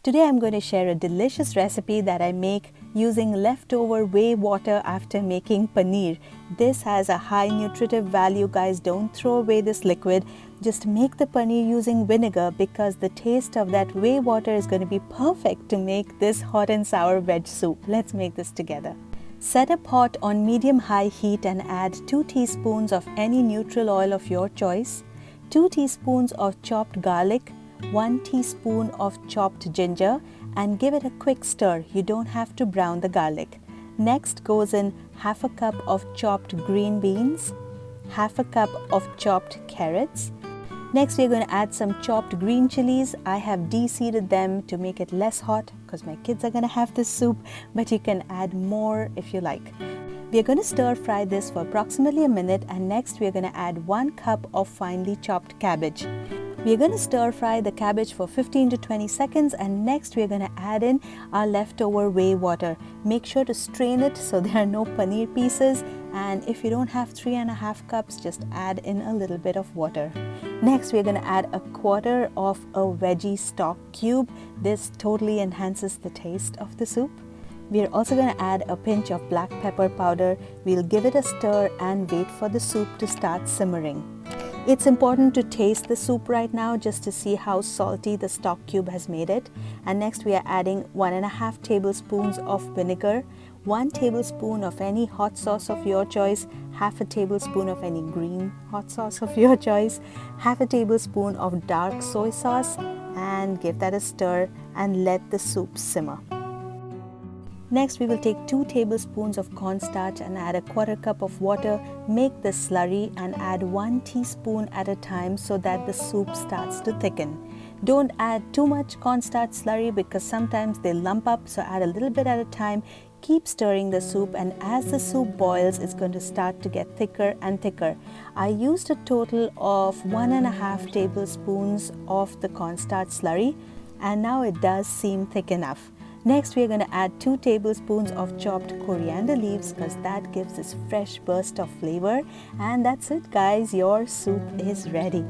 Today I'm going to share a delicious recipe that I make using leftover whey water after making paneer. This has a high nutritive value, guys. Don't throw away this liquid. Just make the paneer using vinegar because the taste of that whey water is going to be perfect to make this hot and sour veg soup. Let's make this together. Set a pot on medium-high heat and add 2 teaspoons of any neutral oil of your choice, 2 teaspoons of chopped garlic, 1 teaspoon of chopped ginger, and give it a quick stir. You don't have to brown the garlic. Next goes in half a cup of chopped green beans, half a cup of chopped carrots. Next we're going to add some chopped green chilies. I have deseeded them to make it less hot because my kids are going to have this soup, but you can add more if you like. We are going to stir fry this for approximately a minute, and next we are going to add 1 cup of finely chopped cabbage. We are going to stir fry the cabbage for 15 to 20 seconds, and next we are going to add in our leftover whey water. Make sure to strain it so there are no paneer pieces, and if you don't have 3.5 cups, just add in a little bit of water. Next we are going to add a quarter of a veggie stock cube. This totally enhances the taste of the soup. We are also going to add a pinch of black pepper powder. We'll give it a stir and wait for the soup to start simmering. It's important to taste the soup right now just to see how salty the stock cube has made it. And next we are adding 1.5 tablespoons of vinegar, 1 tablespoon of any hot sauce of your choice, half a tablespoon of any green hot sauce of your choice, half a tablespoon of dark soy sauce, and give that a stir and let the soup simmer. Next we will take 2 tablespoons of cornstarch and add a quarter cup of water. Make the slurry and add 1 teaspoon at a time so that the soup starts to thicken. Don't add too much cornstarch slurry because sometimes they lump up, so add a little bit at a time. Keep stirring the soup, and as the soup boils, it's going to start to get thicker and thicker. I used a total of 1.5 tablespoons of the cornstarch slurry, and now it does seem thick enough. Next we are going to add 2 tablespoons of chopped coriander leaves because that gives this fresh burst of flavor. And that's it, guys, your soup is ready.